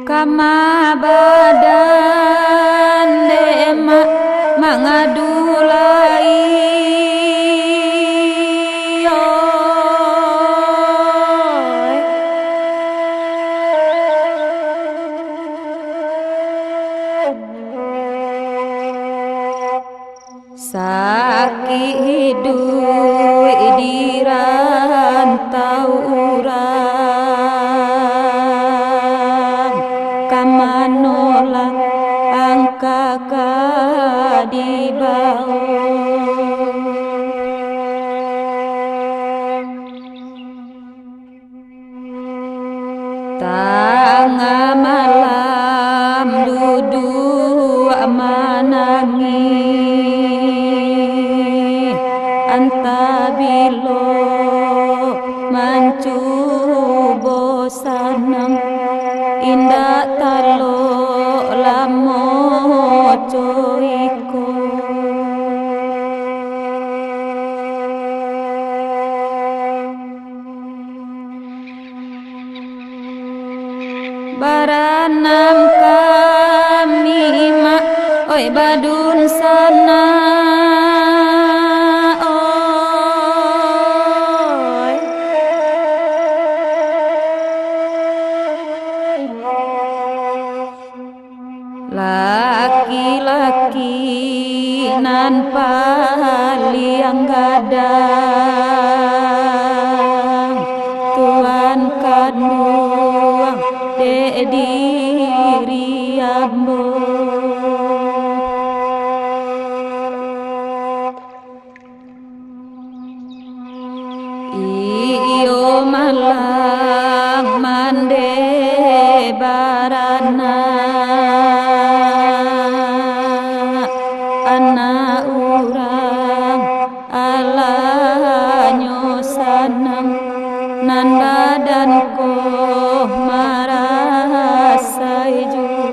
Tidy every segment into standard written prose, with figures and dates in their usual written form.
Kama badan dema mangadulai sakit hidup di rantau urang kamanolang angka di bawah tengah malam duduk menangis antabilo mancubo sanang indah talo lamo coiko baranam kami mak oi badun sana oi laki-laki nan paliang gadang tuan kanuang de diri ambo iyo malang mande barana anak urang alanyo sanang nan badanku marasai jua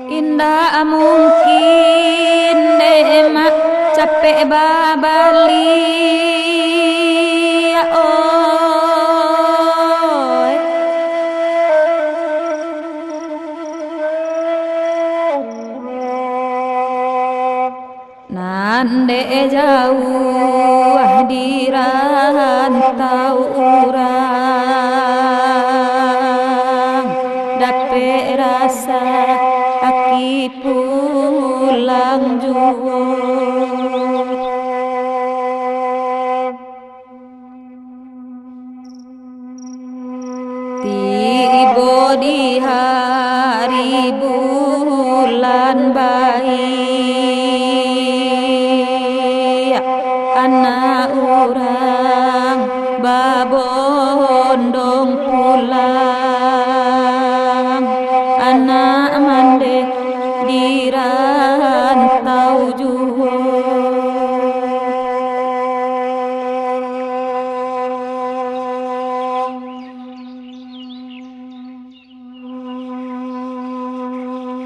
indah mungkin emak capek babali oi nande jauh di rantau urang dape rasa aki pulang jua tiba di hari bulan baik anak urang babondong pulang, anak mande di rantau jua.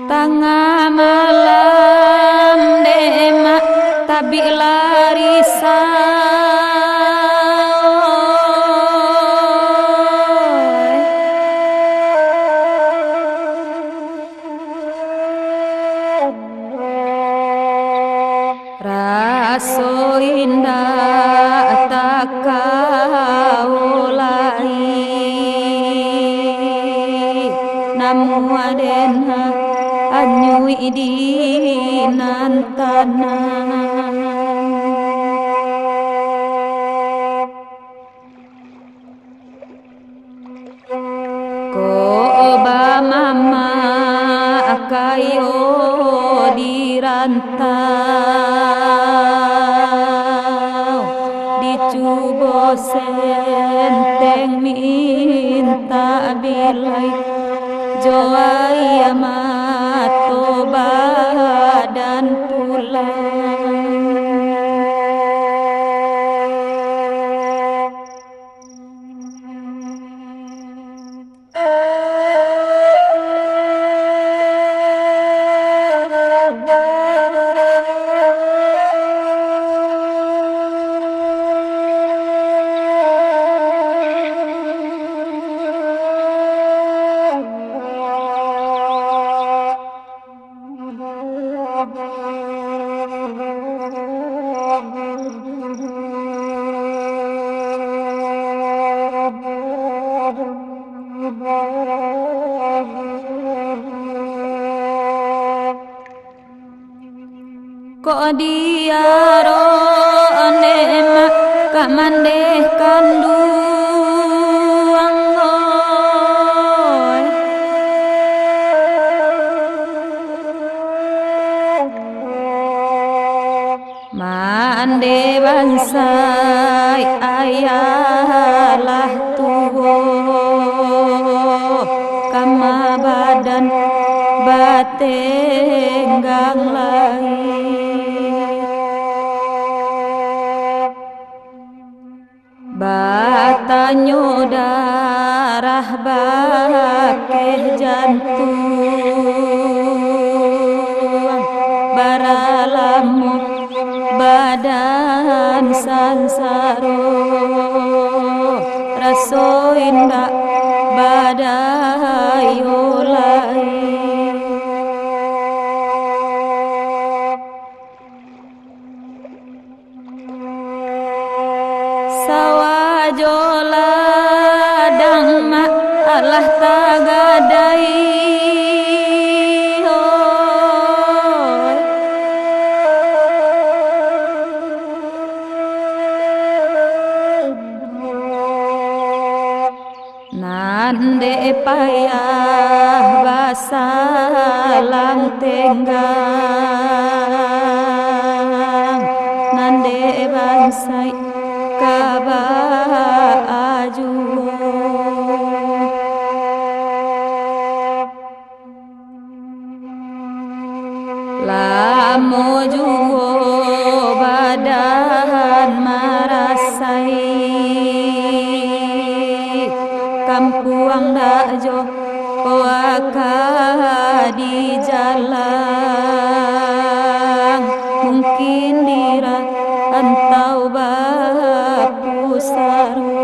Tengah malam demak tabi raso indah tak kaulai, namu adenha anyui di nantanan. Ko ba mama kayo di rantau, dicubo senteng minta bilai, joai amat badan pulang. Kok diaro emak kamandeh kanduang oi, mande bansai ayalah tuwo, kama badan batenggang lain. Batanyo darah bakeh jantung, baralamu badan sansaro, raso indah badayo lain. Sawajola dang mak alah tagadai hoi, nande payah basalang tenggang, nande bansai kaba ajuo, lamo juo badan marasai, kampuang dakjo waka di jalan, mungkin dira antau bapu saru.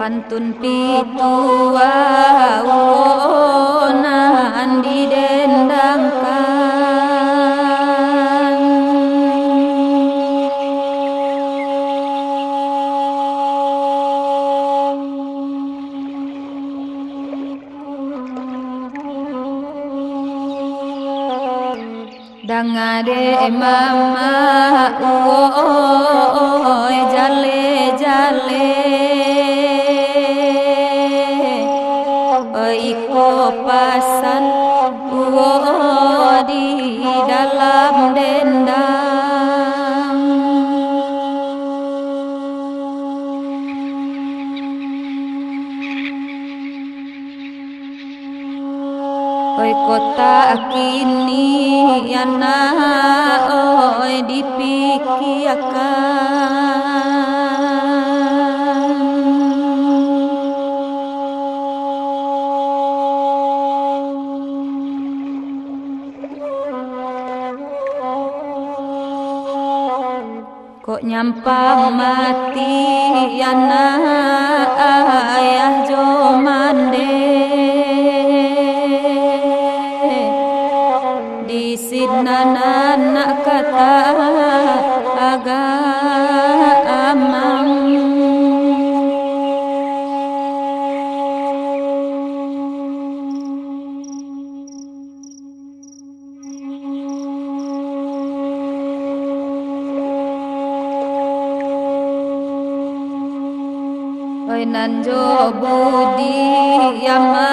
pantun pitua wonan didendangkan dangade mama jale jale iko pasan di dalam dendang kota kini yana dipikirkan kok nyampang mati yana ayah jomande di sidnana kata agamang nanjo budi yama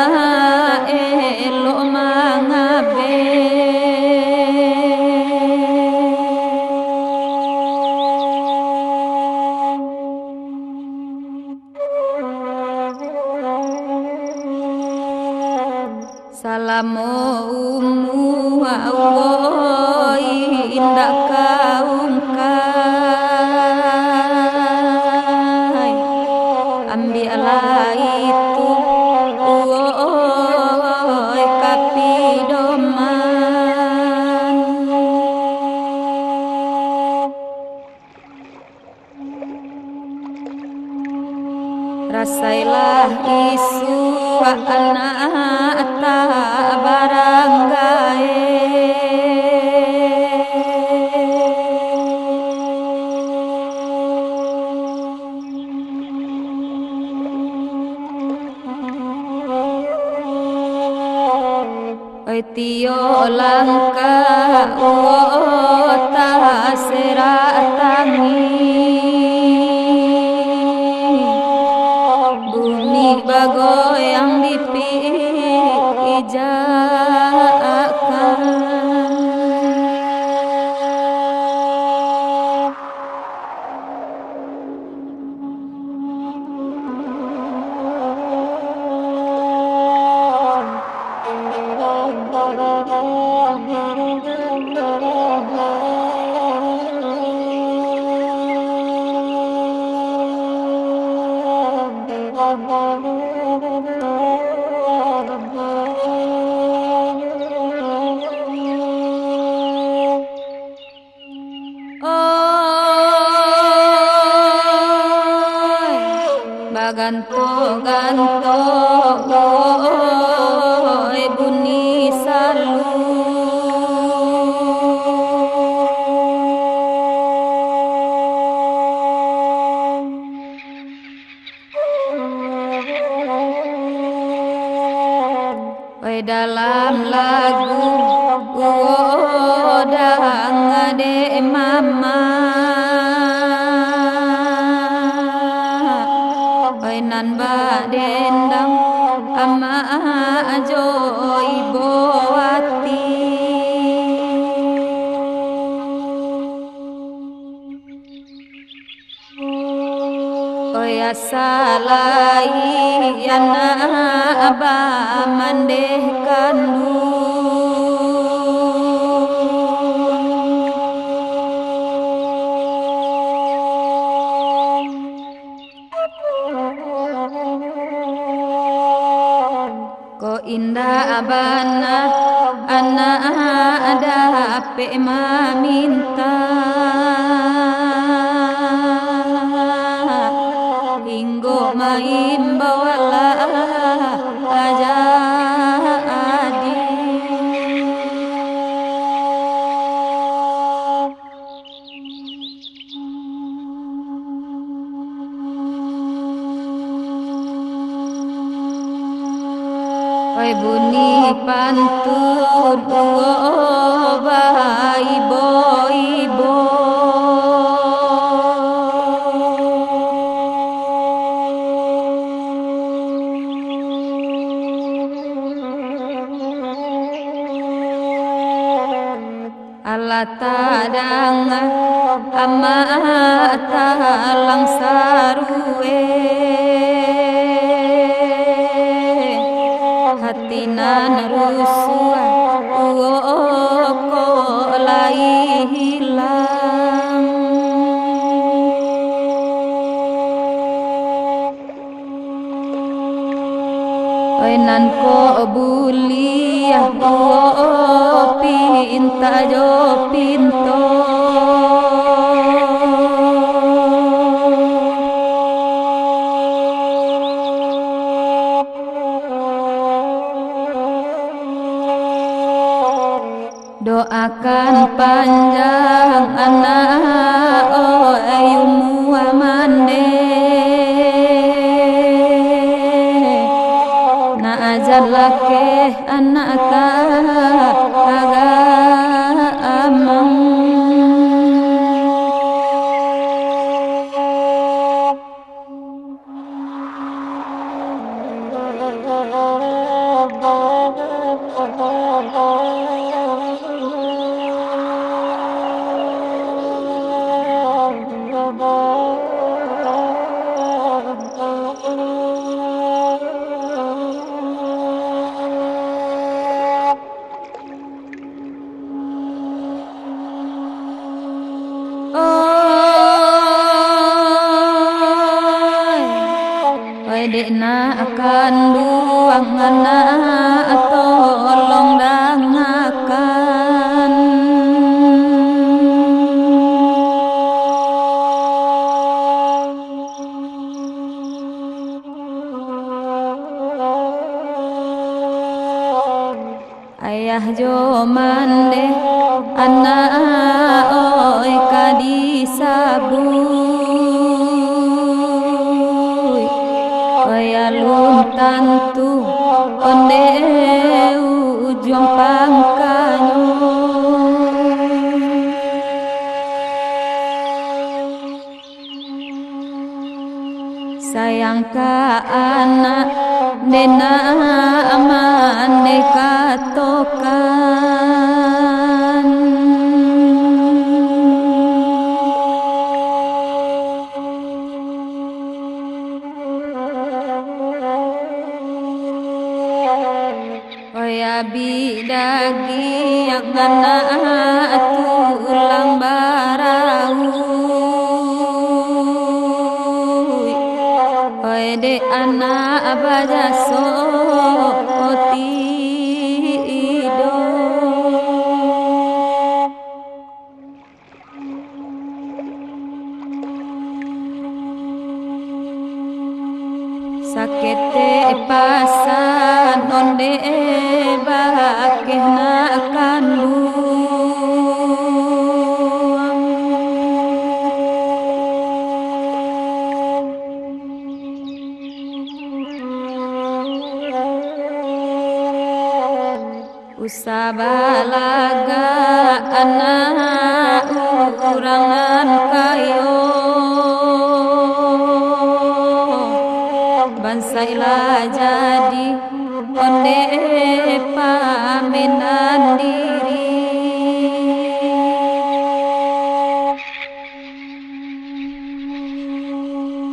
elo mangabe salamo umu indah kaungkai ambilah itu kapidoman rasailah isu anak tak baranggae tio langka ta seratangi bumi bagoyang dipijakan ganto-ganto bunyi salu dalam lagu dang ade mama nan ba dendang ama ajo ibo ati salai yana aba mandeh kandu ko indah abana anak ada ape maminta hinggo imba wala ajadi oi buni pantun ibo ibo ala tadang ama talang sarue hatina narusua ko lai hilang oi nan ko buliah pinta jo pinto doakan panjang anak ayumu amande na ajar lake anak aga amang dekna akan buang anak tolong dangakan ayah jo mande anak kadi sabu alun tantu onde ujung pangkanyo sayang ka anak nena amane katokan bidagi yang anak tulang barau oi de anak bajaso tido sakete pasan onde bakehna kandung usabalaga anak urangan kayo bansailah jadi onde paminan diri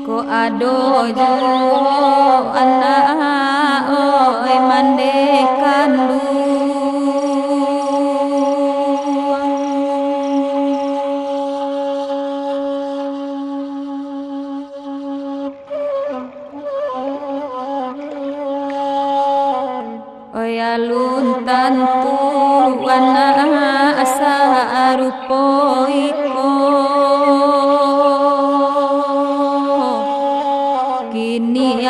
ko ado jo anak mande kandung alun tantu anak asa rupo iko kini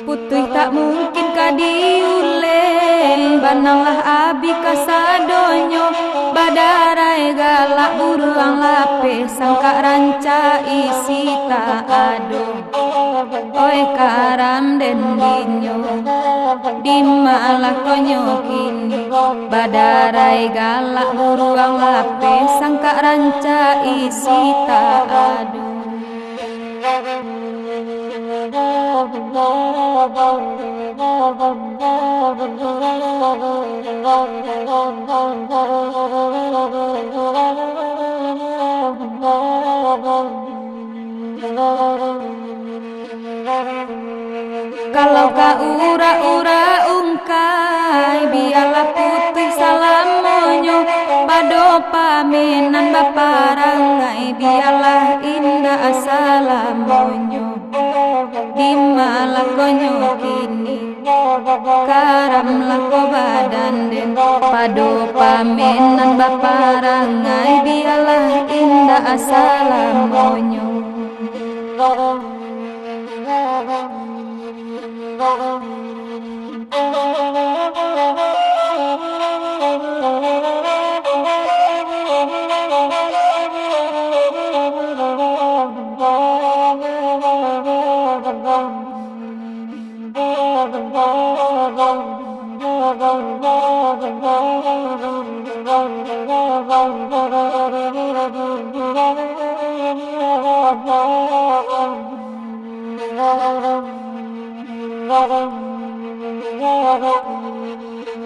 Putih tak mungkin kadiule, bananglah abi kasadonyo, badarai galak buruang lape, sangka ranca isi tak ado. Oi karam den dinyo, dimalah konyo kini, badarai galak buruang lape, sangka ranca isi tak ado. Kalau ka ura-ura ungkai, biarlah putih salamonyo, bado paminan baparangai, biarlah indah salamonyo. Dimalah konyo kini, karamlah ko badan den, pado paminan baparangai, biarlah indah salamonyo.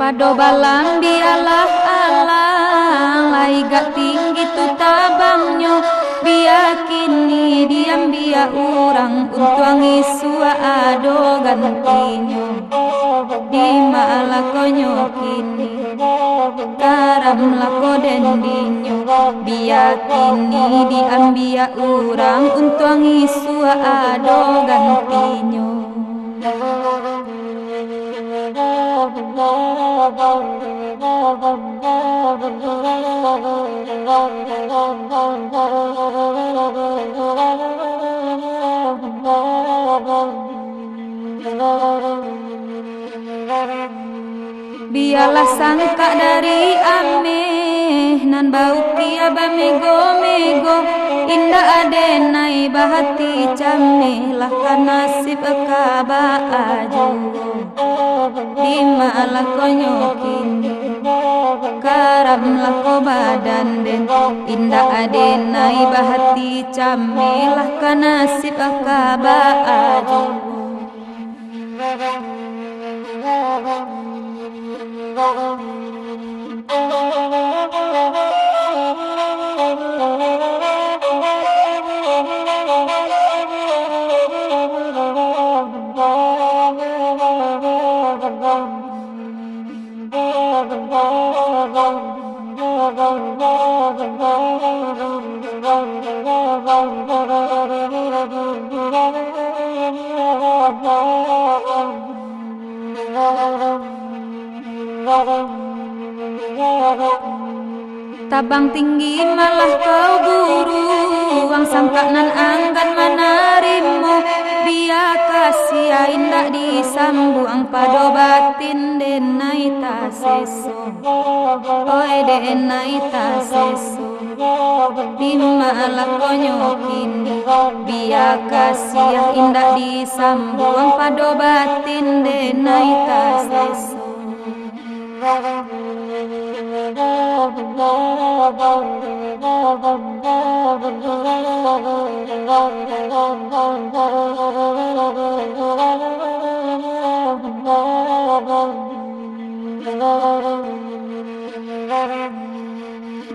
Pado balang biarlah alang, laigat tinggi tu tabangnya, biar kini diam biar orang untuangi sua ado gantinya. Di malah konyo kini, karamlah ko dendinyo, biar kini diam biar orang untuangi sua ado gantinya. Biarlah sangka dari ameh, nan bau kia bamego-mego, indah adenai bahati cameh, lah nasib kaba ajugo. Dimalah konyo kini, karamlah ko badan den, indah adenai bahati cameh, lah nasib kaba ajugo. Tabang tinggi malah kau buru, ang sangka nan anggan manarimu, biar kasih indah disambu, ang pado batin denai taseso, oi denai taseso. Dimalah konyo kini, biar kasih indah disambu, ang pado batin denai taseso.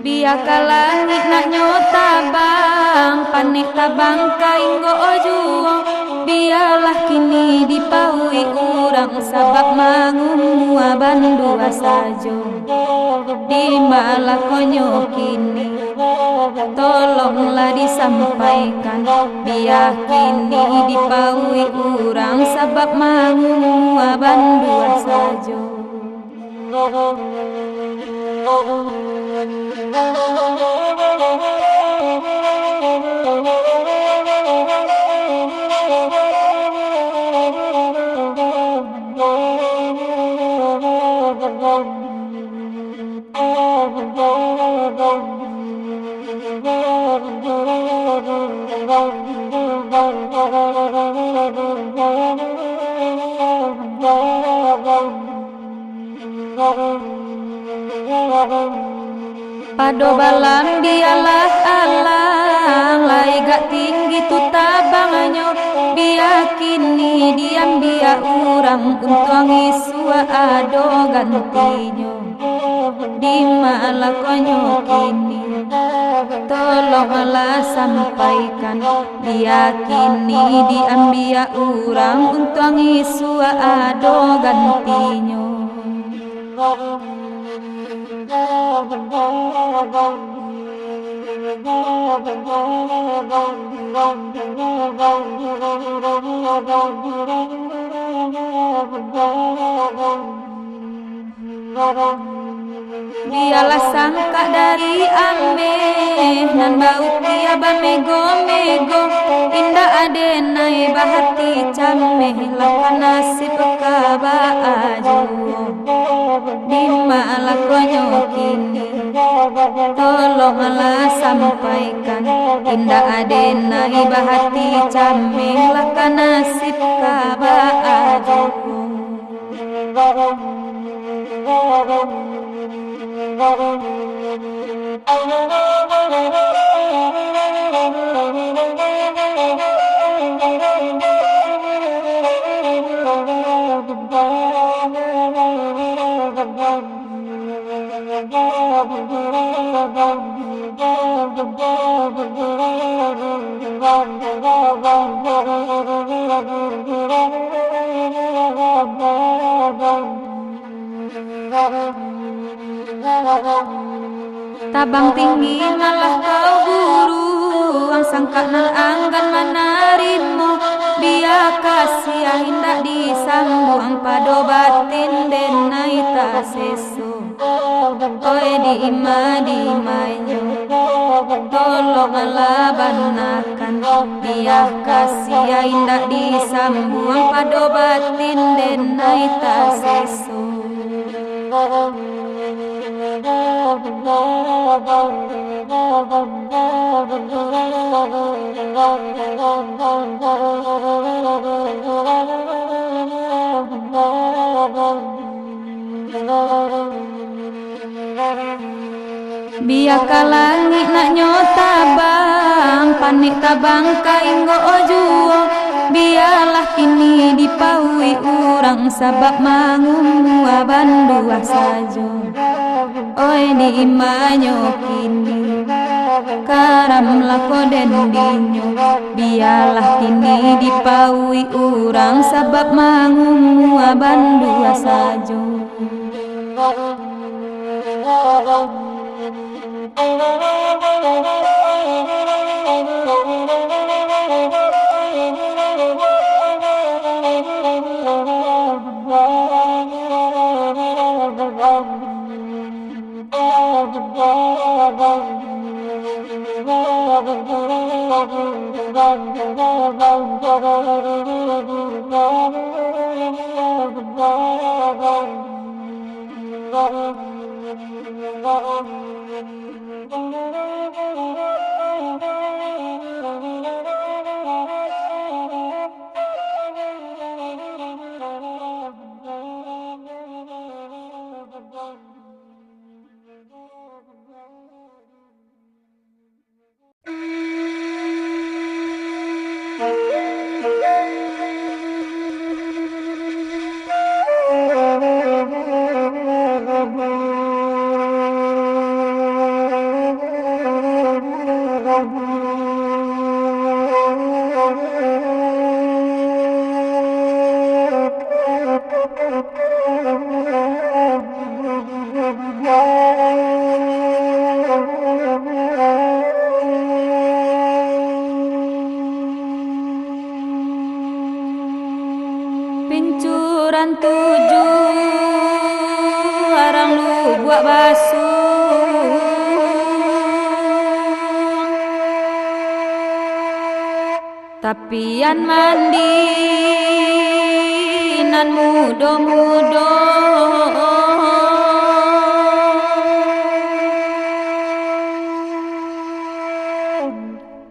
Biar langit nak nyotabang, panik tabang kainggo ojuo, biarlah kini dipahui urang. urang sabab mangumua bandua sajo. Di malakonyo kini tolonglah disampaikan, biar kini dipaui urang sabab mangumua bandua sajo. Pado balam dialah alang, lai gak tinggi tu tabanganyo, biar kini diam dia urang untuangi sua ado gantinyo. Di malakonyo kini tolonglah sampaikan, biar kini diambia urang untuangi sua ado gantinyo. Biarlah sangka dari ameh nan bau tiaba mego-mego, indah adenai bahati cameh lah nasib kaba ajo. Di malakonyo kini tolonglah sampaikan, indah adenai bahati cameh lah nasib kaba ajo. Tabang tinggi malah kau guru, ang sangka nan anggan manarimo, biar kasih hendak disambung pado batin denai tak sesu. Oe di imanyo tolonglah banakan, biar kasih hendak disambung pado batin denai tak sesu. Biar langit nak nyota bang, panik tabang kainggo ojuo, biarlah kini dipaui urang sabab mangumua bandua sajo. Oi di imanyo kini karam lako dendinyo, biarlah kini dipaui urang sabab mangumua bandua sajo. Pincuran tujuh arang lu buat basuh, tapian mandi nan mudo-mudo.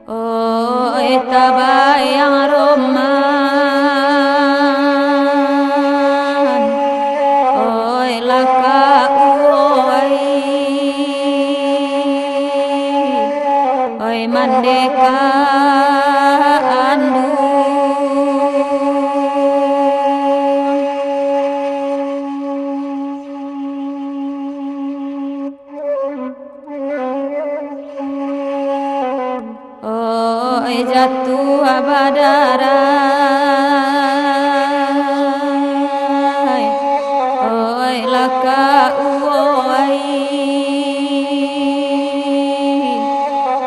Oi tabayang roman, oi laka oi mandeka andu. Oi jatuh abadarai, oi laka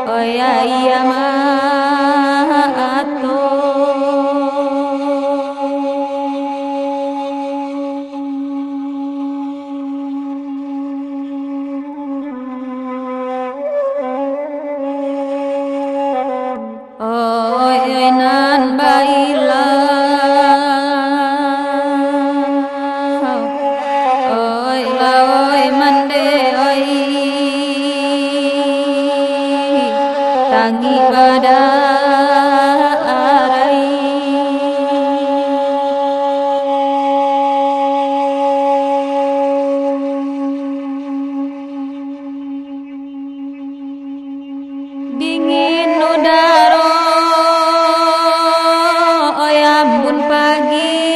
oi ayamato. Oi nan bailau, oi la oi mande oi tangi badarai. Dingin udara ambun pagi,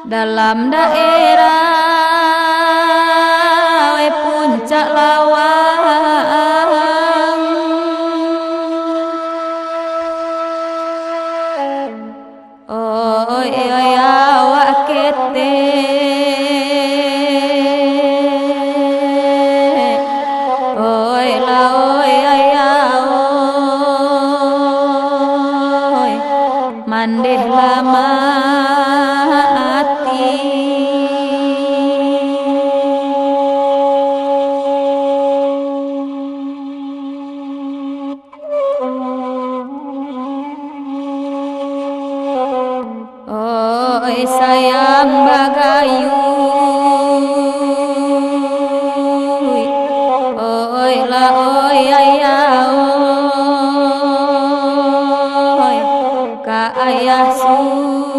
dalam daerah puncak lawang, oi oi awak kete, oi la oi mandeh lama hati. Oi sayang bagayu, oi la oi ka ayah surang.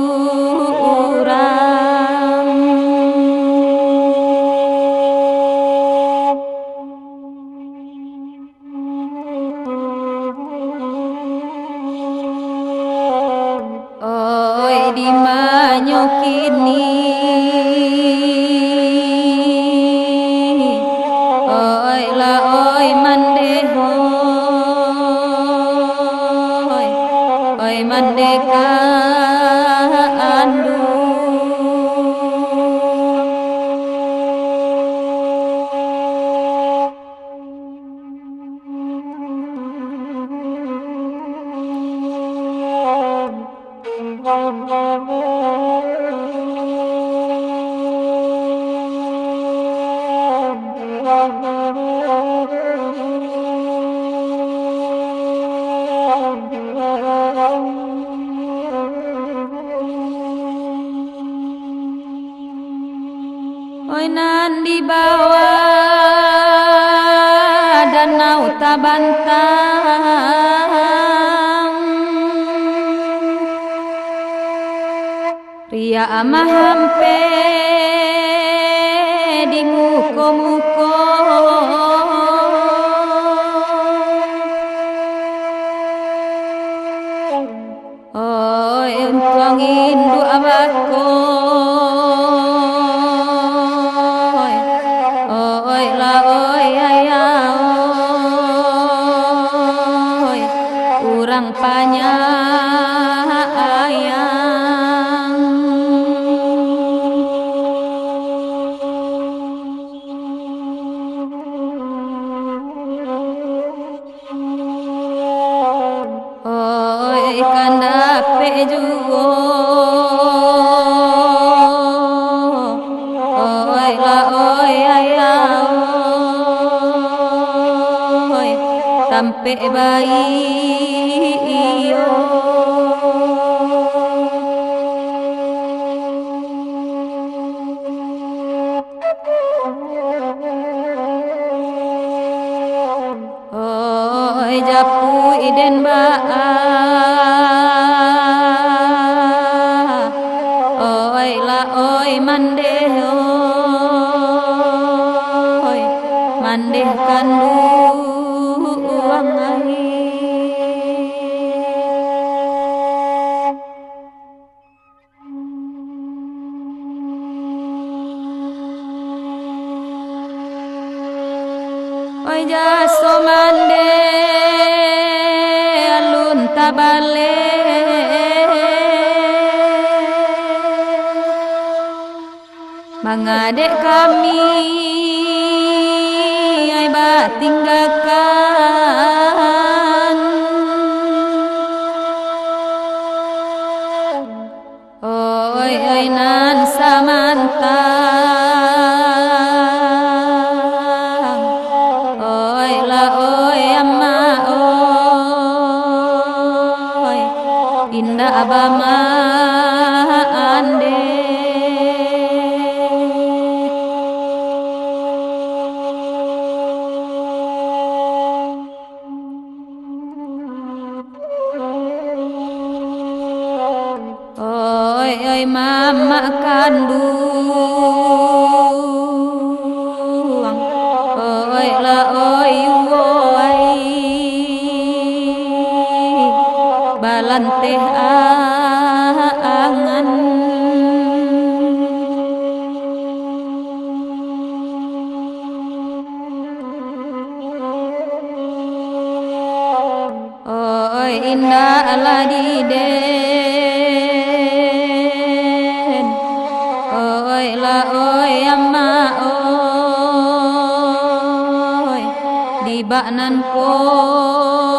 Oi di manyo kini, oi la oi mandeho, oi mandeka andu. Oi nan di bawah danau Tabantang, ria amah hampe di muko-muko, oi untuang indu abako, oi la oi urang panyayang. kan dapet juo oi la oi ayah oi tampe bayi iyo oi japu iden baa oi la oi mande oi mande kanduang ai oi jaso mande alun tabale mangadek kami ai batinggakan oi oi nan samantang oi la oi amma oi indah abama ande oi oi mama kandung oi la oi woi balante angan oi indah aladiden oi la oi amma oi di baknan pokan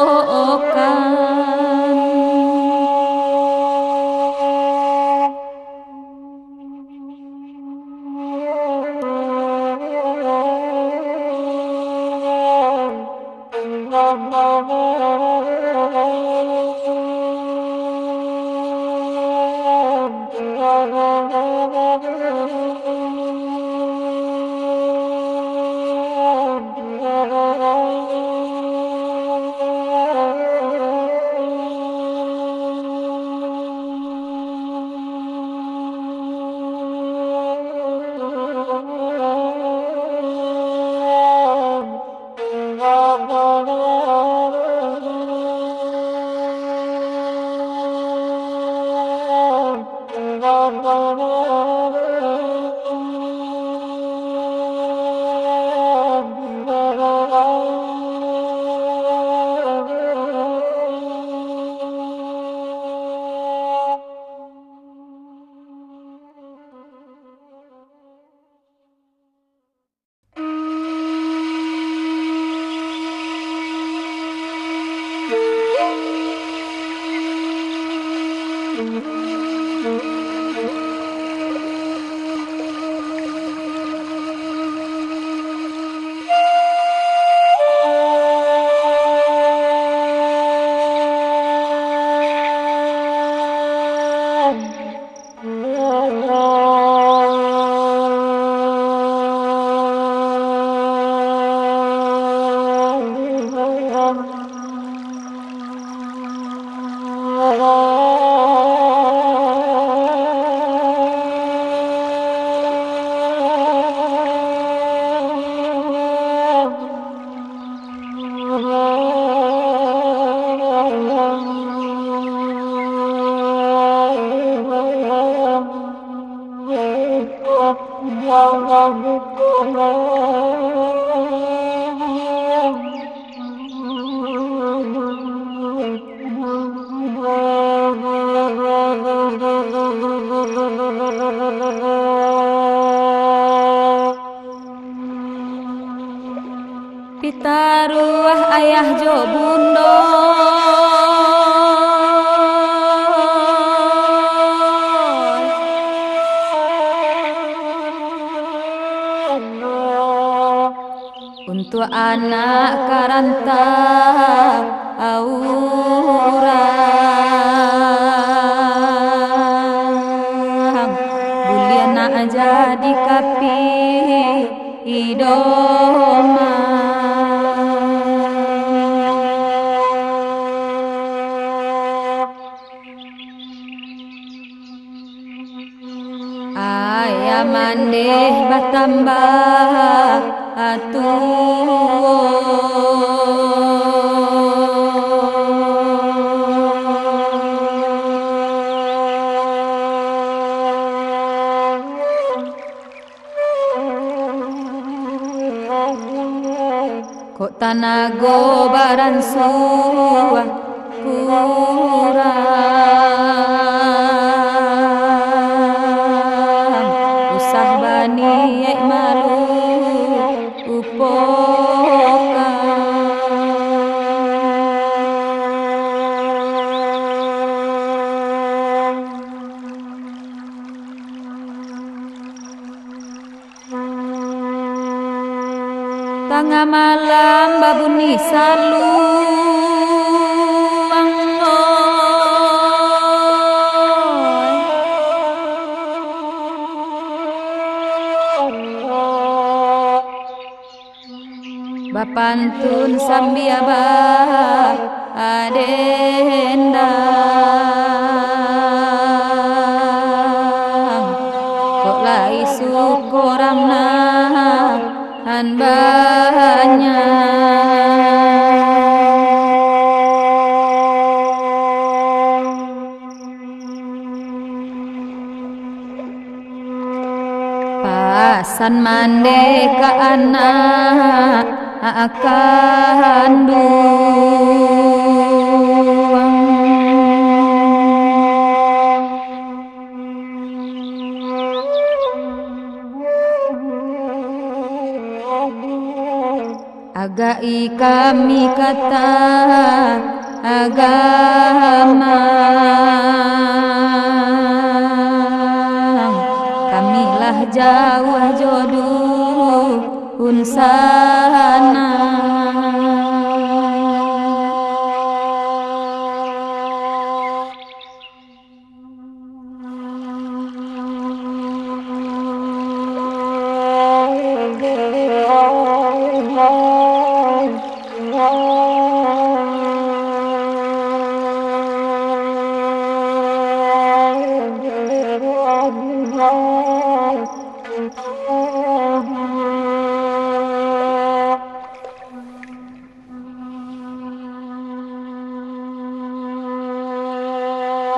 Pitaruah ayah jo bundo anak karanta aurang buliana jadi kapi idoma ayamandeh batambah atuo kok tanago baran suah kurang usah bani malu upoka tengah malam babuni saluang bapantun sambiaba adendang kok lai sukoramna han banyak pasan mande ka anak kandung agai kami kata agama kamilah jauh jodoh unsana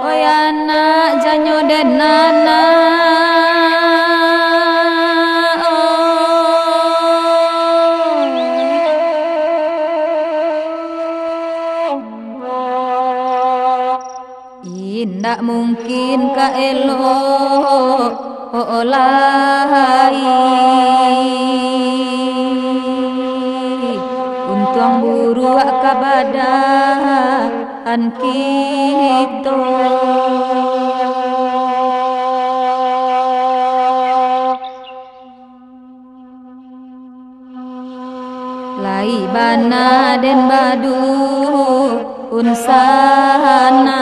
oi anak janyo denana indak mungkin ka elok olai untung buru ka badan kita lai bana den badu unsana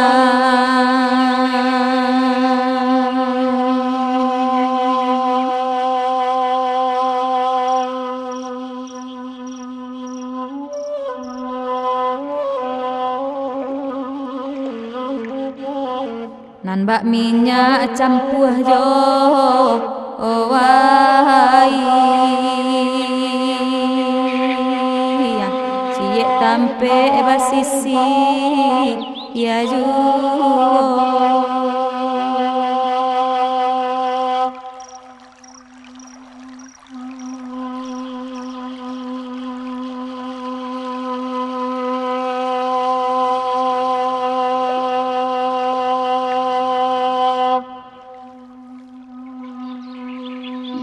nan bak minyak campur jo owai ciek tampe basisi ya juo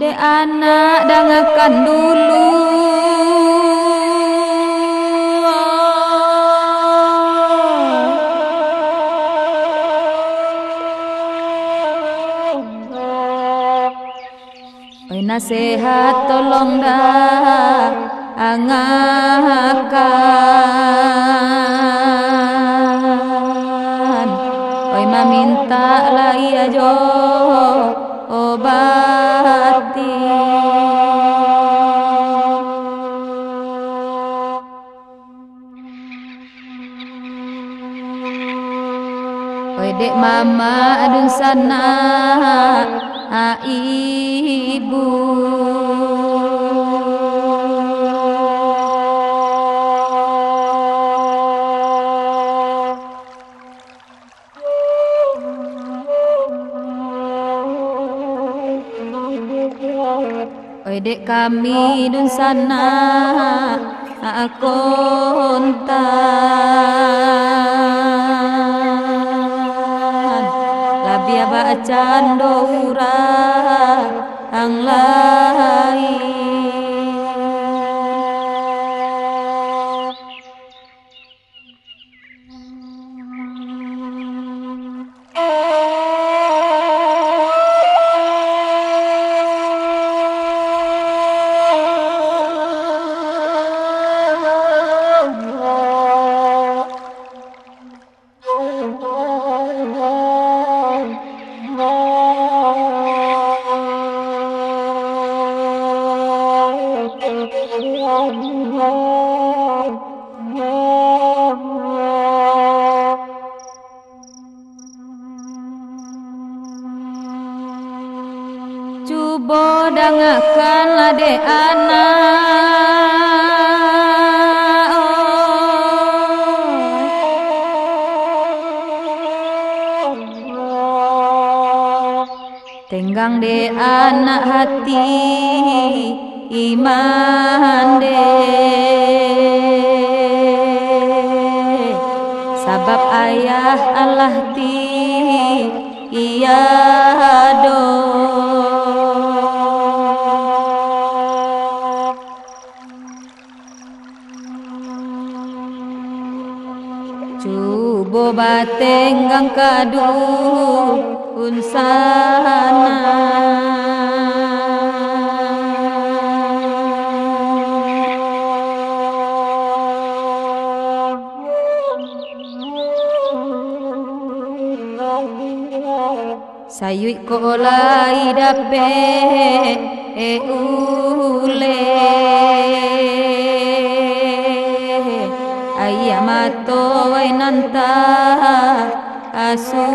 de anak dangakan dulu oi nasihat tolong dah angakan oi maminta lah ia jo obati oi dek mama adun sana ibu oi dek kami dun sana kontan labia bacaan doura ang lain Cubo dangakan lade anak tenggang de anak hati iman de sabab ayah Allah ti iya do cubo batenggang kadu unsana sayui ko lai dape ule ayamato ay nanta asu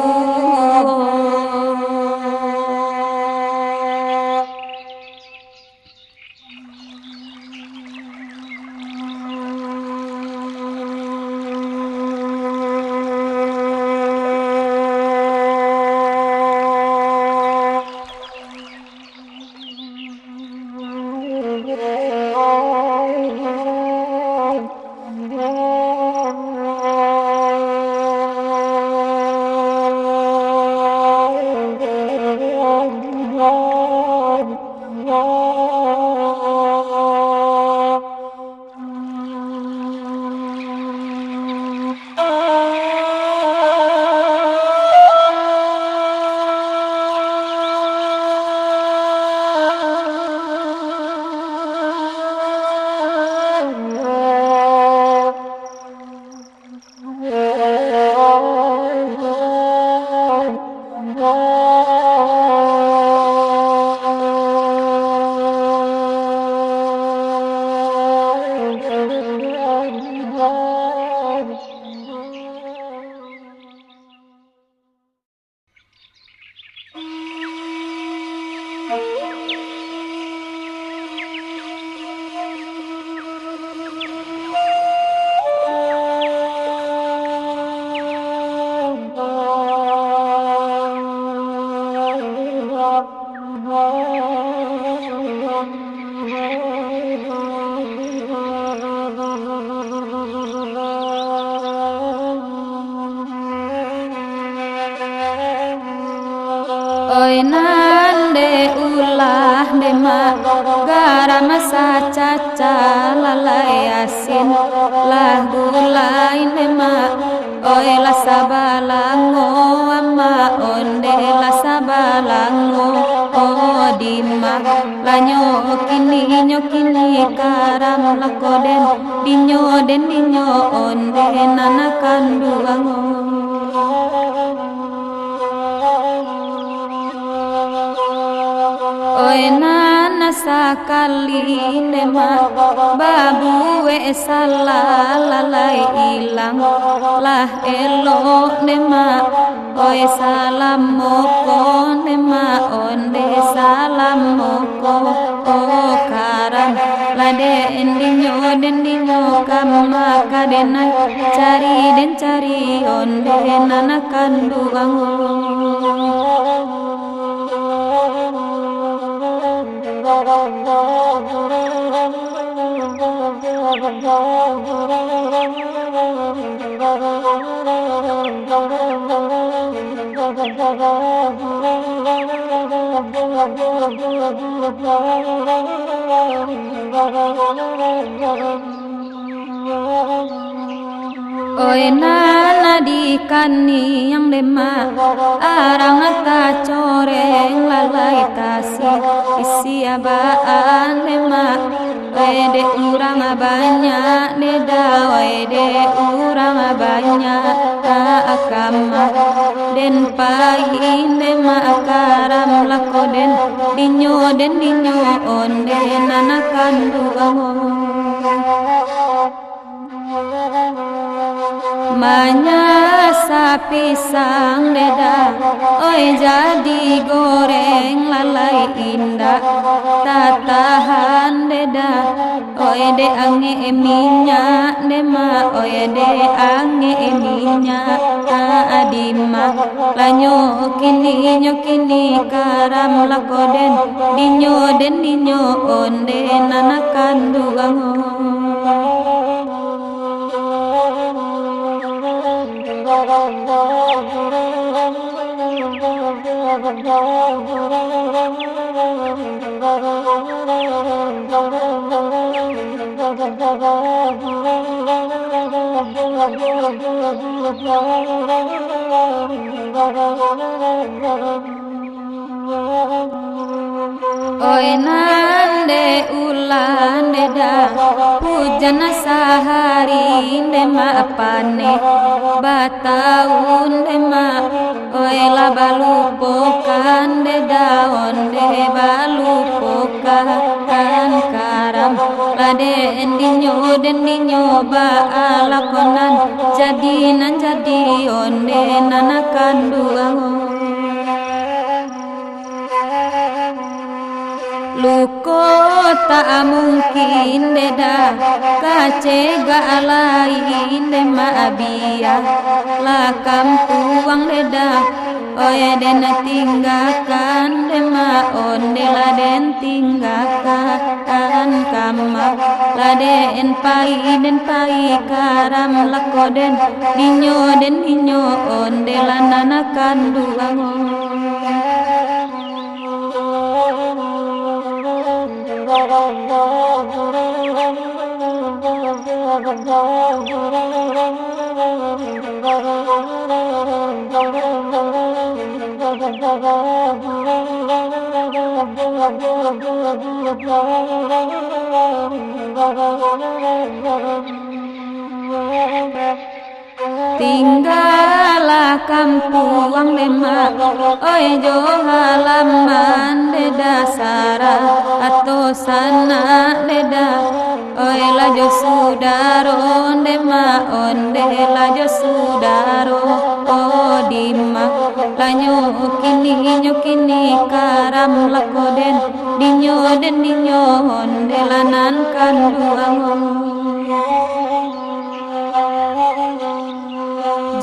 Oi nande ulah dema garam sacaca lalai asin lah gulain dema oi la sabalango ama onde la sabalango o dima lanyo kini karam lakoden dinyo onde nana kanduango. Oe nana sakali nema babu we salalai ilang lah elo nema. Oe salam moko nema onde salam moko karam lade endinyo kama kadena cari onde nana kanduango. Oe nana dikani yang lema arang ta coreng lalai tasi isi abaan lema. Wede urang banyak neda wede urang banyak akama den pai nema karam lakoden dinyo onde nana kanduango. Manya sapi sang deda oi jadi goreng lalai indah tatahan deda oi de ange minyak nema oi de ange minyak adima lanyo kini karam lakoden dinyo onde nana kanduango. Oi nande ulan deda hujan sehari nema apane bataun nema. Oi la balupokan deda onde balupokan karam lade endinyo ba alakonan jadi onde nana kanduango. Luko tak mungkin deda kacega lain dema abia la kampuang deda oye den tinggakan dema onde la den tinggakan kama la den pai karam lakoden dinyo onde la nana kanduango. Tinggallah kampuang lema oi jo halaman deda sara atau sana deda oi lajo sudaro dema onde lajo sudaro dima lanyo kini karam lakoden dinyo onde lanan kanduango.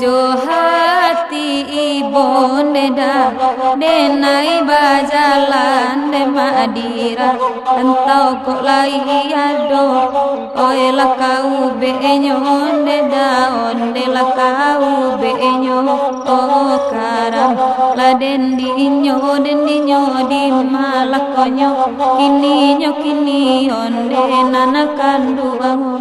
Jo hati ibon deda denai bajalan dema adira entau kok lai ado oe la kau benyo deda onde la kau benyo karam la den dinyo di malakonyo kini onde nana kanduango.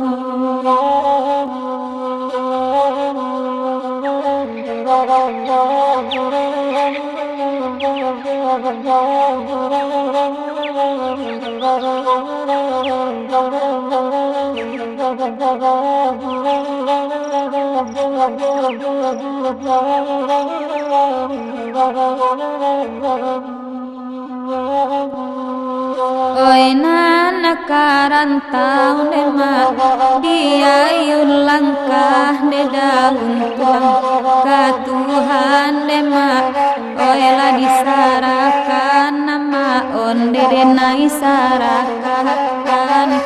Oi nana karantau nema dia yun langkah de daun tuang katuhan nema oi la disarakan nama onde denai sarakan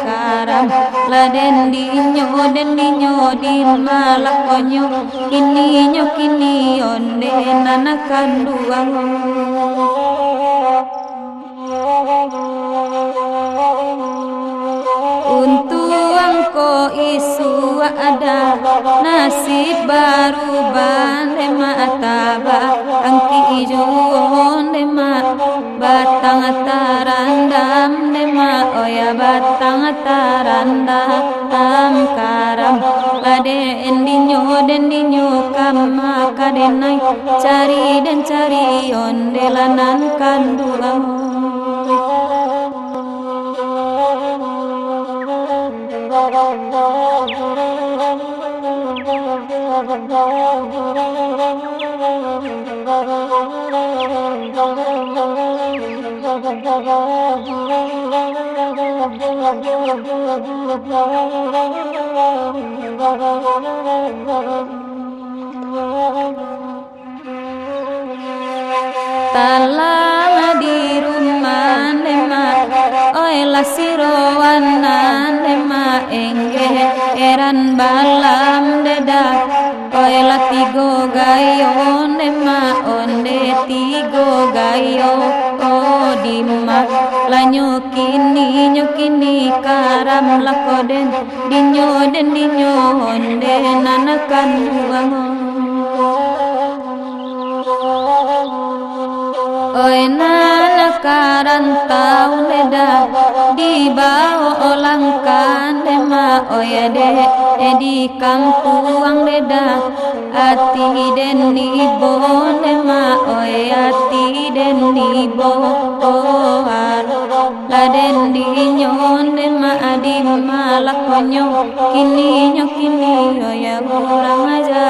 karam la den dinyo din malakonyo kini onde nana kanduang Untuang isu ada nasib baru bande mataba angki ijon dema batang tarandam dema oya batang tarandam karam lade endinyo kama kadenai cari onde lanan kanduang Talang di rumah nema oi la sirowana nema engge eran balam deda oi la tigo gayo nema onde tigo gayo dima la nyukini karam lakoden dinyo onde nanakan uang Oi nana karantau neda di bawah olangkan dema oi di kampung deda ati den nibo dema oi ati den nibo la den dinyon dema adi malakonyo kini oi kurang aja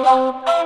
Thank you.